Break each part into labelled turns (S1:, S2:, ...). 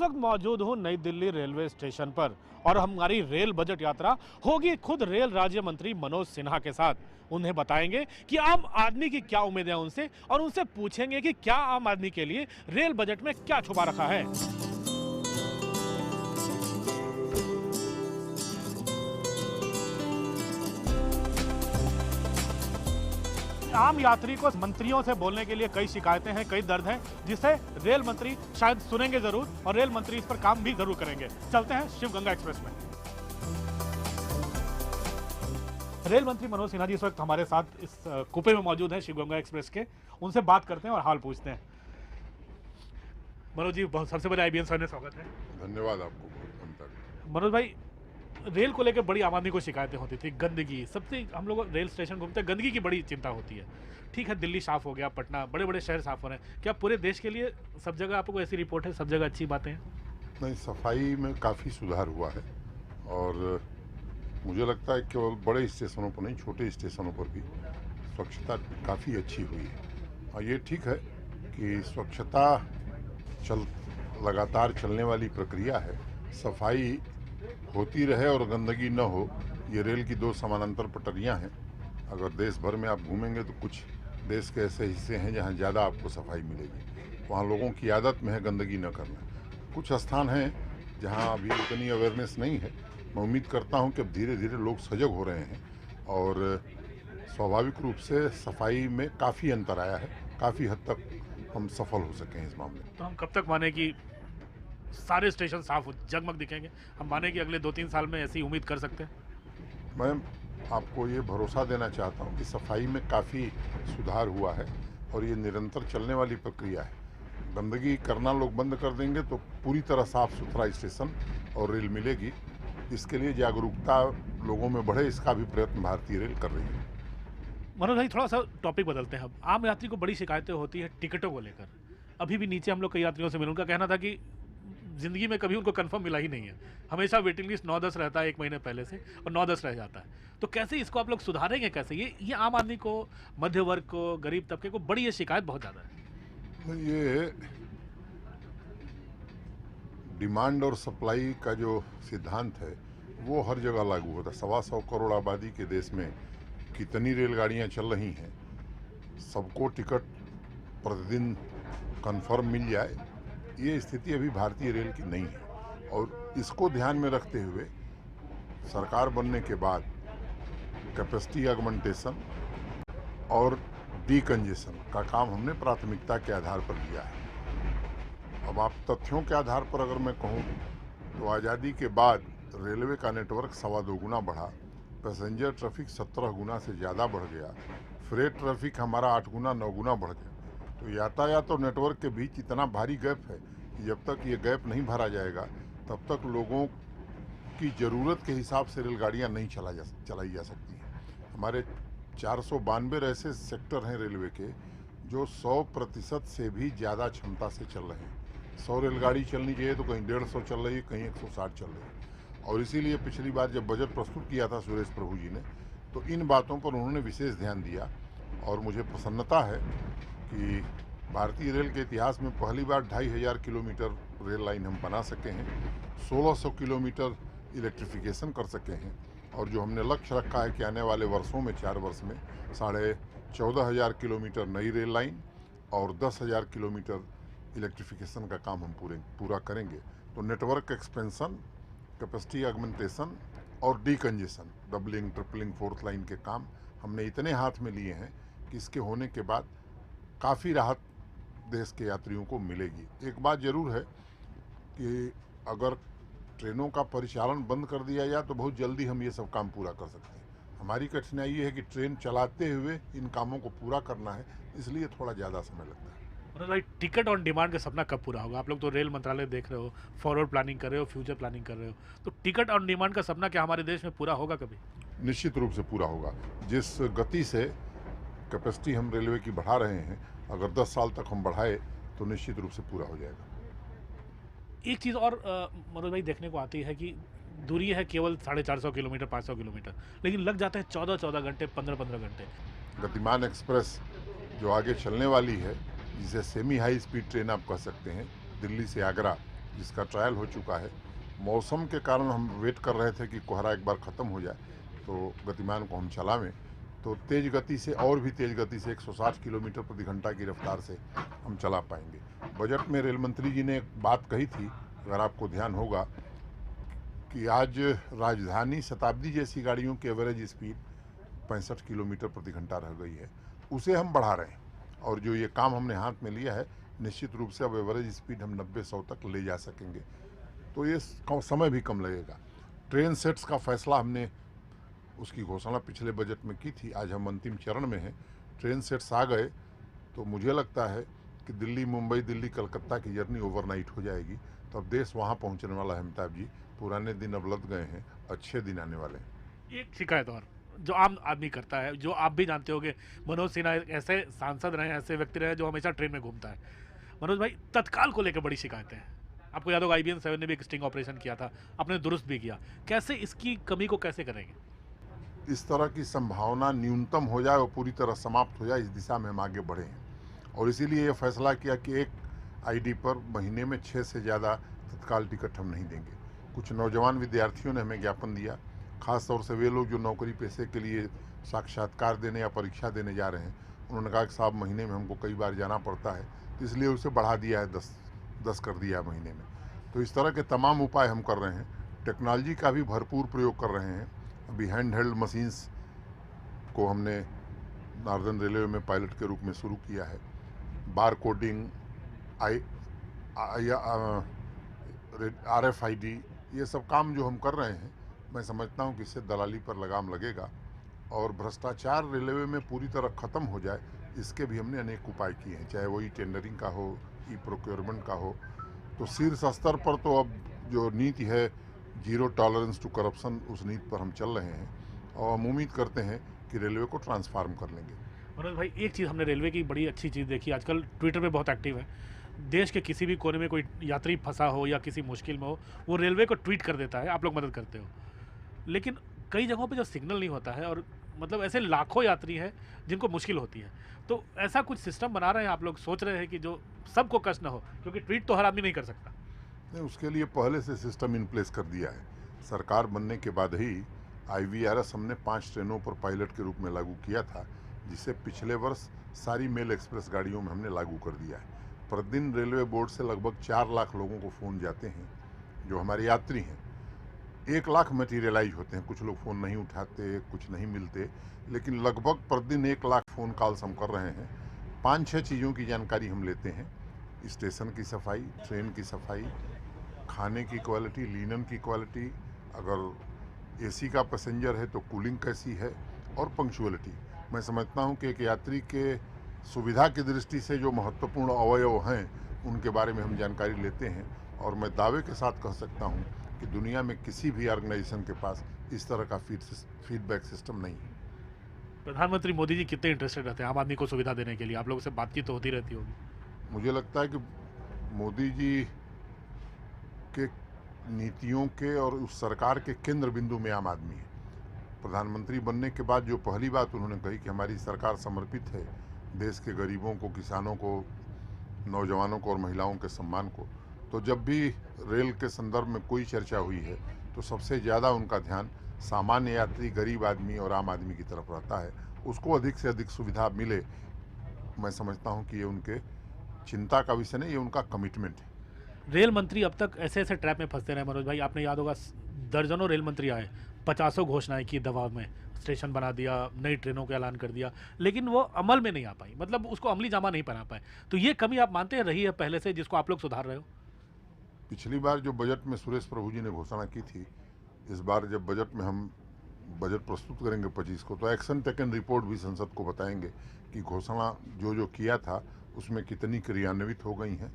S1: वक्त मौजूद हूँ नई दिल्ली रेलवे स्टेशन पर और हमारी रेल बजट यात्रा होगी खुद रेल राज्य मंत्री मनोज सिन्हा के साथ। उन्हें बताएंगे कि आम आदमी की क्या उम्मीदें हैं उनसे और उनसे पूछेंगे कि क्या आम आदमी के लिए रेल बजट में क्या छुपा रखा है। आम यात्री को मंत्रियों से बोलने के लिए कई शिकायतें हैं, कई दर्द हैं, जिसे रेल मंत्री शायद सुनेंगे जरूर और रेल मंत्री इस पर काम भी जरूर करेंगे। चलते हैं शिव गंगा एक्सप्रेस में। रेल मंत्री मनोज सिन्हा जी इस वक्त हमारे साथ इस कूपे में मौजूद हैं शिव गंगा एक्सप्रेस के। उनसे बात करते हैं और हाल पूछते हैं। मनोज जी, बहुत सबसे पहले IBN में स्वागत है।
S2: धन्यवाद आपको।
S1: मनोज भाई, रेल को लेकर बड़ी आम आदमी को शिकायतें होती थी, गंदगी सबसे, हम लोग रेल स्टेशन घूमते हैं, गंदगी की बड़ी चिंता होती है। ठीक है, दिल्ली साफ हो गया, पटना, बड़े बड़े शहर साफ हो रहे हैं, क्या पूरे देश के लिए सब जगह आपको ऐसी रिपोर्ट है, सब जगह अच्छी बातें हैं?
S2: नहीं, सफाई में काफ़ी सुधार हुआ है और मुझे लगता है केवल बड़े स्टेशनों पर नहीं, छोटे स्टेशनों पर भी स्वच्छता काफ़ी अच्छी हुई है। और ये ठीक है कि स्वच्छता लगातार चलने वाली प्रक्रिया है। सफाई होती रहे और गंदगी न हो, ये रेल की दो समानांतर पटरियां हैं। अगर देश भर में आप घूमेंगे तो कुछ देश के ऐसे हिस्से हैं जहां ज़्यादा आपको सफाई मिलेगी, वहां लोगों की आदत में है गंदगी न करना। कुछ स्थान हैं जहां अभी उतनी अवेयरनेस नहीं है। मैं उम्मीद करता हूं कि अब धीरे धीरे लोग सजग हो रहे हैं और स्वाभाविक रूप से सफाई में काफ़ी अंतर आया है। काफ़ी हद तक हम सफल हो सके हैं इस मामले में।
S1: तो हम कब तक माने कि सारे स्टेशन साफ हो, जगमग दिखेंगे? हम माने कि अगले 2-3 साल में ऐसी उम्मीद कर सकते हैं?
S2: मैं आपको ये भरोसा देना चाहता हूँ कि सफाई में काफ़ी सुधार हुआ है और ये निरंतर चलने वाली प्रक्रिया है। गंदगी करना लोग बंद कर देंगे तो पूरी तरह साफ सुथरा स्टेशन और रेल मिलेगी। इसके लिए जागरूकता लोगों में बढ़े, इसका भी प्रयत्न भारतीय रेल कर रही है।
S1: मनोज भाई, थोड़ा सा टॉपिक बदलते हैं। अब आम यात्री को बड़ी शिकायतें होती है टिकटों को लेकर। अभी भी नीचे हम लोग कई यात्रियों से मिले, उनका कहना था कि जिंदगी में कभी उनको कंफर्म मिला ही नहीं है। हमेशा वेटिंग लिस्ट 9-10 रहता है 1 महीने पहले से, और 9-10 रह जाता है। तो कैसे इसको आप लोग सुधारेंगे? कैसे ये आम आदमी को, मध्य वर्ग को, गरीब तबके को बड़ी ये शिकायत बहुत ज़्यादा है।
S2: ये डिमांड और सप्लाई का जो सिद्धांत है वो हर जगह लागू होता है। 125 करोड़ आबादी के देश में कितनी रेलगाड़ियां चल रही हैं, सबको टिकट प्रतिदिन कंफर्म मिल जाए, ये स्थिति अभी भारतीय रेल की नहीं है। और इसको ध्यान में रखते हुए सरकार बनने के बाद कैपेसिटी ऑगमेंटेशन और डीकंजेशन का काम हमने प्राथमिकता के आधार पर लिया है। अब आप तथ्यों के आधार पर अगर मैं कहूँ तो आज़ादी के बाद रेलवे का नेटवर्क 2.25 गुना बढ़ा, पैसेंजर ट्रैफिक 17 गुना से ज़्यादा बढ़ गया, फ्रेट ट्रैफिक हमारा 8 गुना 9 गुना बढ़ गया। तो यातायात और नेटवर्क के बीच इतना भारी गैप है कि जब तक ये गैप नहीं भरा जाएगा तब तक लोगों की ज़रूरत के हिसाब से रेलगाड़ियाँ नहीं चलाई जा सकती हैं। हमारे 492 ऐसे सेक्टर हैं रेलवे के जो 100% से भी ज़्यादा क्षमता से चल रहे हैं। 100 रेलगाड़ी चलनी चाहिए तो कहीं 150 चल रही है, कहीं 160 चल रही है। और इसीलिए पिछली बार जब बजट प्रस्तुत किया था सुरेश प्रभु जी ने, तो इन बातों पर उन्होंने विशेष ध्यान दिया। और मुझे प्रसन्नता है कि भारतीय रेल के इतिहास में पहली बार 2500 किलोमीटर रेल लाइन हम बना सके हैं, 1600 किलोमीटर इलेक्ट्रिफिकेशन कर सके हैं। और जो हमने लक्ष्य रखा है कि आने वाले वर्षों में 4 वर्ष में 14,500 किलोमीटर नई रेल लाइन और 10,000 किलोमीटर इलेक्ट्रिफिकेशन का काम हम पूरा करेंगे। तो नेटवर्क एक्सपेंशन, कैपेसिटी ऑगमेंटेशन और decongestion, doubling, tripling, 4th line के काम हमने इतने हाथ में लिए हैं कि इसके होने के बाद काफ़ी राहत देश के यात्रियों को मिलेगी। एक बात ज़रूर है कि अगर ट्रेनों का परिचालन बंद कर दिया जाए तो बहुत जल्दी हम ये सब काम पूरा कर सकते हैं। हमारी कठिनाई ये है कि ट्रेन चलाते हुए इन कामों को पूरा करना है, इसलिए थोड़ा ज़्यादा समय लगता है।
S1: मतलब टिकट ऑन डिमांड का सपना कब पूरा होगा? आप लोग तो रेल मंत्रालय देख रहे हो, फॉरवर्ड प्लानिंग कर रहे हो, फ्यूचर प्लानिंग कर रहे हो, तो टिकट ऑन डिमांड का सपना क्या हमारे देश में पूरा होगा कभी?
S2: निश्चित रूप से पूरा होगा। जिस गति से कैपेसिटी हम रेलवे की बढ़ा रहे हैं, अगर 10 साल तक हम बढ़ाए तो निश्चित रूप से पूरा हो जाएगा।
S1: एक चीज़ और मनोज भाई देखने को आती है कि दूरी है केवल 450 किलोमीटर, 500 किलोमीटर, लेकिन लग जाते हैं 14-14 घंटे, 15-15 घंटे।
S2: गतिमान एक्सप्रेस जो आगे चलने वाली है, जिसे सेमी हाई स्पीड ट्रेन आप कह सकते हैं, दिल्ली से आगरा, जिसका ट्रायल हो चुका है। मौसम के कारण हम वेट कर रहे थे कि कोहरा एक बार ख़त्म हो जाए तो गतिमान को हम चलावें, तो तेज़ गति से और भी तेज़ गति से 160 किलोमीटर प्रति घंटा की रफ्तार से हम चला पाएंगे। बजट में रेल मंत्री जी ने एक बात कही थी, अगर आपको ध्यान होगा, कि आज राजधानी शताब्दी जैसी गाड़ियों की एवरेज स्पीड 65 किलोमीटर प्रति घंटा रह गई है, उसे हम बढ़ा रहे हैं। और जो ये काम हमने हाथ में लिया है, निश्चित रूप से अब एवरेज स्पीड हम 90-100 तक ले जा सकेंगे, तो ये समय भी कम लगेगा। ट्रेन सेट्स का फैसला हमने उसकी घोषणा पिछले बजट में की थी, आज हम अंतिम चरण में हैं। ट्रेन सेट्स आ गए तो मुझे लगता है कि दिल्ली मुंबई दिल्ली कलकत्ता की जर्नी ओवरनाइट हो जाएगी, तो अब देश वहाँ पहुँचने वाला है। अमिताभ जी, पुराने दिन अब लद गए हैं, अच्छे दिन आने वाले हैं।
S1: एक शिकायत और जो आम आदमी करता है, जो आप भी जानते होंगे, मनोज सिन्हा एक ऐसे सांसद रहे, ऐसे व्यक्ति रहे जो हमेशा ट्रेन में घूमता है। मनोज भाई, तत्काल को लेकर बड़ी शिकायतें हैं। आपको याद होगा IBN 7 ने भी एक स्टिंग ऑपरेशन किया था, आपने दुरुस्त भी किया। कैसे इसकी कमी को कैसे करेंगे?
S2: इस तरह की संभावना न्यूनतम हो जाए और पूरी तरह समाप्त हो जाए, इस दिशा में हम आगे बढ़े हैं। और इसीलिए ये फैसला किया कि एक आईडी पर महीने में 6 से ज़्यादा तत्काल टिकट हम नहीं देंगे। कुछ नौजवान विद्यार्थियों ने हमें ज्ञापन दिया, खास तौर से वे लोग जो नौकरी पेशे के लिए साक्षात्कार देने या परीक्षा देने जा रहे हैं। उन्होंने कहा कि साहब, महीने में हमको कई बार जाना पड़ता है, तो इसलिए उसे बढ़ा दिया है, 10 कर दिया है महीने में। तो इस तरह के तमाम उपाय हम कर रहे हैं। टेक्नोलॉजी का भी भरपूर प्रयोग कर रहे हैं। अभी हैंड हेल्ड मशीन्स को हमने नॉर्दर्न रेलवे में पायलट के रूप में शुरू किया है। बार कोडिंग, RFID, ये सब काम जो हम कर रहे हैं, मैं समझता हूँ कि इससे दलाली पर लगाम लगेगा और भ्रष्टाचार रेलवे में पूरी तरह ख़त्म हो जाए, इसके भी हमने अनेक उपाय किए हैं, चाहे वो टेंडरिंग का हो, प्रोक्योरमेंट का हो। तो शीर्ष स्तर पर तो अब जो नीति है, जीरो टॉलरेंस टू करप्शन, उस नीति पर हम चल रहे हैं और हम उम्मीद करते हैं कि रेलवे को ट्रांसफार्म कर लेंगे।
S1: मनोज भाई, एक चीज़ हमने रेलवे की बड़ी अच्छी चीज़ देखी, आजकल ट्विटर पे बहुत एक्टिव है। देश के किसी भी कोने में कोई यात्री फंसा हो या किसी मुश्किल में हो, वो रेलवे को ट्वीट कर देता है, आप लोग मदद करते हो। लेकिन कई जगहों पे जो सिग्नल नहीं होता है, और मतलब ऐसे लाखों यात्री हैं जिनको मुश्किल होती है, तो ऐसा कुछ सिस्टम बना रहे हैं आप लोग, सोच रहे हैं कि जो सबको कष्ट ना हो, क्योंकि ट्वीट तो हर आदमी नहीं कर सकता।
S2: नहीं, उसके लिए पहले से सिस्टम इन प्लेस कर दिया है। सरकार बनने के बाद ही IVRS हमने 5 ट्रेनों पर पायलट के रूप में लागू किया था, जिसे पिछले वर्ष सारी मेल एक्सप्रेस गाड़ियों में हमने लागू कर दिया है। प्रतिदिन रेलवे बोर्ड से लगभग 4 लाख लोगों को फ़ोन जाते हैं जो हमारे यात्री हैं। 1 लाख मटीरियलाइज होते हैं, कुछ लोग फ़ोन नहीं उठाते, कुछ नहीं मिलते, लेकिन लगभग प्रतिदिन 1 लाख फ़ोन कॉल्स हम कर रहे हैं। 5-6 चीज़ों की जानकारी हम लेते हैं: स्टेशन की सफाई, ट्रेन की सफाई, खाने की क्वालिटी, लीनन की क्वालिटी, अगर AC का पैसेंजर है तो कूलिंग कैसी है, और पंक्चुअलिटी। मैं समझता हूं कि एक यात्री के सुविधा की दृष्टि से जो महत्वपूर्ण अवयव हैं, उनके बारे में हम जानकारी लेते हैं। और मैं दावे के साथ कह सकता हूं कि दुनिया में किसी भी ऑर्गेनाइजेशन के पास इस तरह का फीडबैक सिस्टम नहीं है।
S1: प्रधानमंत्री मोदी जी कितने इंटरेस्टेड रहते हैं आम आदमी को सुविधा देने के लिए? आप लोगों से बातचीत तो होती रहती होगी।
S2: मुझे लगता है कि मोदी जी के नीतियों के और उस सरकार के केंद्र बिंदु में आम आदमी है। प्रधानमंत्री बनने के बाद जो पहली बात उन्होंने कही कि हमारी सरकार समर्पित है देश के गरीबों को, किसानों को, नौजवानों को और महिलाओं के सम्मान को। तो जब भी रेल के संदर्भ में कोई चर्चा हुई है, तो सबसे ज़्यादा उनका ध्यान सामान्य यात्री, गरीब आदमी और आम आदमी की तरफ रहता है। उसको अधिक से अधिक सुविधा मिले, मैं समझता हूँ कि ये उनके चिंता का विषय नहीं, ये उनका कमिटमेंट है।
S1: रेल मंत्री अब तक ऐसे ऐसे ट्रैप में फंसते रहे मनोज भाई, आपने याद होगा, दर्जनों रेल मंत्री आए, 50 घोषणाएं की दबाव में, स्टेशन बना दिया, नई ट्रेनों का ऐलान कर दिया, लेकिन वो अमल में नहीं आ पाई, मतलब उसको अमली जामा नहीं पहना पाए। तो ये कमी आप मानते हैं रही है पहले से, जिसको आप लोग सुधार रहे हो?
S2: पिछली बार जो बजट में सुरेश प्रभु जी ने घोषणा की थी, इस बार जब बजट में हम बजट प्रस्तुत करेंगे 25 को, तो एक्शन टेकन रिपोर्ट भी संसद को बताएंगे कि घोषणा जो जो किया था उसमें कितनी क्रियान्वित हो गई हैं।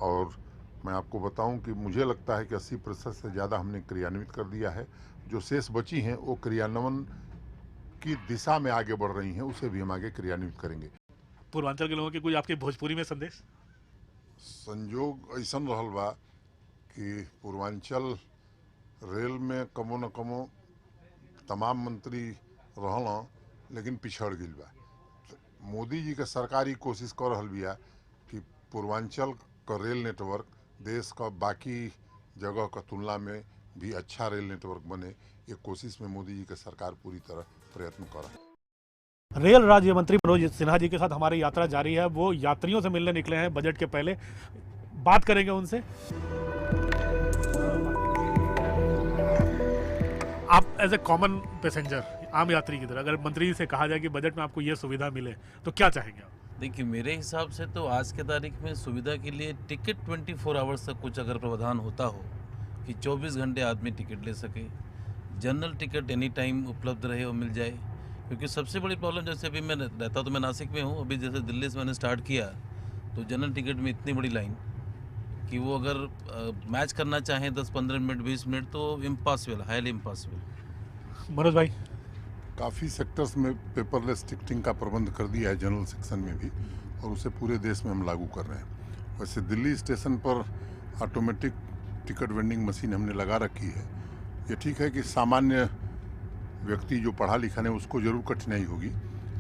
S2: और मैं आपको बताऊं कि मुझे लगता है कि 80% से ज़्यादा हमने क्रियान्वित कर दिया है। जो शेष बची हैं वो क्रियान्वयन की दिशा में आगे बढ़ रही हैं, उसे भी हम आगे क्रियान्वित करेंगे।
S1: पूर्वांचल के लोगों के कोई आपके भोजपुरी में संदेश?
S2: संजोग ऐसा रहल बा कि पूर्वांचल रेल में कमो न कमो तमाम मंत्री रहल, लेकिन पिछड़ गई बा। मोदी जी के सरकार ही कोशिश कर रहल बिया कि पूर्वांचल का रेल नेटवर्क देश का बाकी जगह का तुलना में भी अच्छा रेल नेटवर्क बने, ये कोशिश में मोदी जी की सरकार पूरी तरह प्रयत्न कर रहा है।
S1: रेल राज्य मंत्री मनोज सिन्हा जी के साथ हमारी यात्रा जारी है। वो यात्रियों से मिलने निकले हैं बजट के पहले, बात करेंगे उनसे। आप एज ए कॉमन पैसेंजर, आम यात्री की तरह, अगर मंत्री जी से कहा जाए कि बजट में आपको ये सुविधा मिले तो क्या चाहेंगे आप?
S3: देखिए, मेरे हिसाब से तो आज के तारीख में सुविधा के लिए टिकट 24 आवर्स तक कुछ अगर प्रावधान होता हो कि 24 घंटे आदमी टिकट ले सके, जनरल टिकट एनी टाइम उपलब्ध रहे और मिल जाए। क्योंकि सबसे बड़ी प्रॉब्लम, जैसे अभी मैं रहता तो मैं नासिक में हूँ, अभी जैसे दिल्ली से मैंने स्टार्ट किया तो जनरल टिकट में इतनी बड़ी लाइन कि वो अगर मैच करना चाहें 10-15 मिनट 20 मिनट तो इम्पॉसिबल, हाईली इम्पॉसिबल।
S1: मनोज भाई,
S2: काफ़ी सेक्टर्स में पेपरलेस टिकटिंग का प्रबंध कर दिया है, जनरल सेक्शन में भी, और उसे पूरे देश में हम लागू कर रहे हैं। वैसे दिल्ली स्टेशन पर ऑटोमेटिक टिकट वेंडिंग मशीन हमने लगा रखी है। ये ठीक है कि सामान्य व्यक्ति जो पढ़ा लिखा नहीं उसको ज़रूर कठिनाई होगी,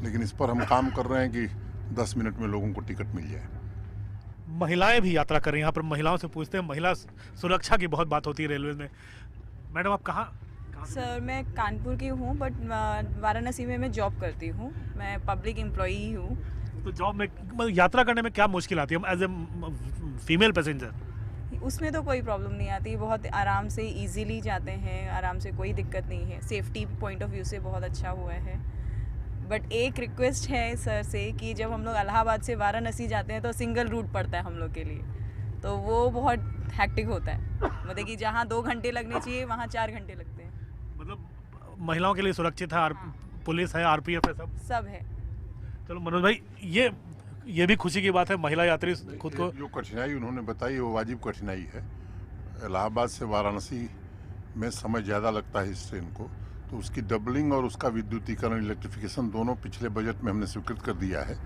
S2: लेकिन इस पर हम काम कर रहे हैं कि 10 मिनट में लोगों को टिकट मिल जाए।
S1: महिलाएं भी यात्रा कर रही हैं, यहाँ पर महिलाओं से पूछते हैं। महिला सुरक्षा की बहुत बात होती है रेलवे में। मैडम, आप कहाँ?
S4: सर, मैं कानपुर की हूँ, बट वाराणसी में मैं जॉब करती हूँ। मैं पब्लिक एम्प्लॉई हूँ।
S1: तो जॉब में यात्रा करने में क्या मुश्किल आती है एज ए फीमेल पैसेंजर?
S4: उसमें तो कोई प्रॉब्लम नहीं आती, बहुत आराम से इजीली जाते हैं, आराम से, कोई दिक्कत नहीं है। सेफ्टी पॉइंट ऑफ व्यू से बहुत अच्छा हुआ है। बट एक रिक्वेस्ट है सर से कि जब हम लोग इलाहाबाद से वाराणसी जाते हैं तो सिंगल रूट पड़ता है हम लोग के लिए, तो वो बहुत हैक्टिक होता है। मतलब कि जहाँ 2 घंटे लगने चाहिए वहाँ 4 घंटे लगते हैं।
S1: मतलब महिलाओं के लिए सुरक्षित है,
S4: हाँ।
S1: पुलिस है, आरपीएफ है, सब
S4: है।
S1: चलो मनोज भाई, ये भी खुशी की बात है, महिला यात्री खुद को।
S2: जो कठिनाई उन्होंने बताई वो वाजिब कठिनाई है। इलाहाबाद से वाराणसी में समय ज़्यादा लगता है इस ट्रेन को, तो उसकी डबलिंग और उसका विद्युतीकरण, इलेक्ट्रिफिकेशन दोनों पिछले बजट में हमने स्वीकृत कर दिया है,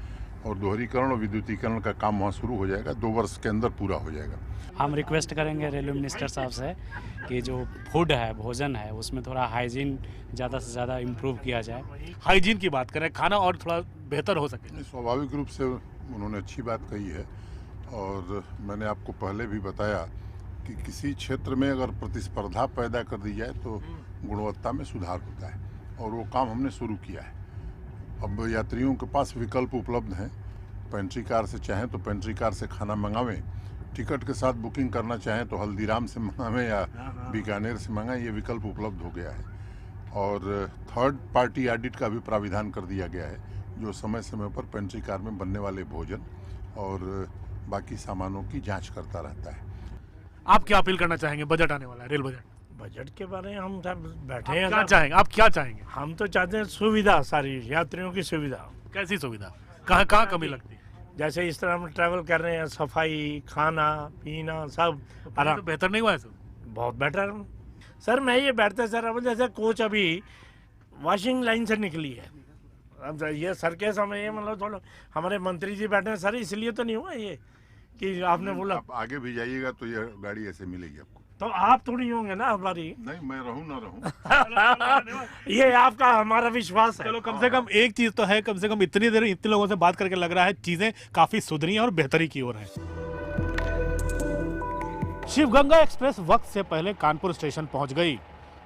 S2: और दोहरीकरण और विद्युतीकरण का काम वहाँ शुरू हो जाएगा, 2 वर्ष के अंदर पूरा हो जाएगा।
S5: हम रिक्वेस्ट करेंगे रेलवे मिनिस्टर साहब से कि जो फूड है, भोजन है, उसमें थोड़ा हाइजीन ज़्यादा से ज़्यादा इम्प्रूव किया जाए।
S1: हाइजीन की बात करें, खाना और थोड़ा बेहतर हो सके।
S2: स्वाभाविक रूप से उन्होंने अच्छी बात कही है, और मैंने आपको पहले भी बताया कि किसी क्षेत्र में अगर प्रतिस्पर्धा पैदा कर दी जाए तो गुणवत्ता में सुधार होता है, और वो काम हमने शुरू किया है। अब यात्रियों के पास विकल्प उपलब्ध हैं। पेंट्री कार से चाहें तो पेंट्री कार से खाना मंगावें, टिकट के साथ बुकिंग करना चाहें तो हल्दीराम से मंगावें या बीकानेर से मंगाएं, ये विकल्प उपलब्ध हो गया है। और थर्ड पार्टी ऑडिट का भी प्राविधान कर दिया गया है, जो समय समय पर पेंट्री कार में बनने वाले भोजन और बाकी सामानों की जांच करता रहता है।
S1: आप क्या अपील करना चाहेंगे? बजट आने वाला है, रेल
S6: बजट के बारे में हम सब बैठे
S1: हैं,
S6: हैं।
S1: क्या चाहेंगे? आप क्या चाहेंगे?
S6: हम तो चाहते हैं सुविधा, सारी यात्रियों की सुविधा।
S1: कैसी सुविधा? कहाँ कमी लगती है?
S6: जैसे इस तरह हम ट्रैवल कर रहे हैं, सफाई, खाना पीना सब
S1: तो बेहतर नहीं हुआ है?
S6: बहुत बेटर सर। मैं ये बैठते सर, अब जैसे कोच अभी वॉशिंग लाइन से निकली है, अब ये सर के समय ये मतलब थोड़ा हमारे मंत्री जी बैठे हैं सर, इसलिए तो नहीं हुआ ये कि आपने बोला।
S2: आप आगे भी जाइएगा तो ये गाड़ी ऐसे मिलेगी आपको।
S6: तो आप थोड़ी होंगे ना हमारी।
S2: नहीं, मैं रहूं ना रहूं
S6: ये आपका हमारा विश्वास है।
S1: चलो, कम से कम एक चीज तो है, कम से कम इतनी देर इतने लोगों से बात करके लग रहा है चीजें काफी सुधरी हैं और बेहतरी की ओर हैं। शिवगंगा एक्सप्रेस वक्त से पहले कानपुर स्टेशन पहुंच गई।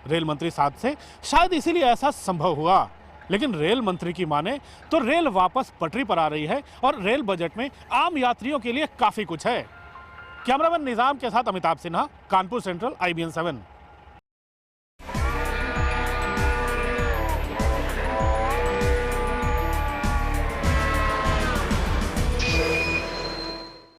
S1: रेल मंत्री साथ से शायद इसीलिए ऐसा संभव हुआ, लेकिन रेल मंत्री की माने तो रेल वापस पटरी पर आ रही है और रेल बजट में आम यात्रियों के लिए काफी कुछ है। कैमरामैन निजाम के साथ अमिताभ सिन्हा, कानपुर सेंट्रल, IBN 7।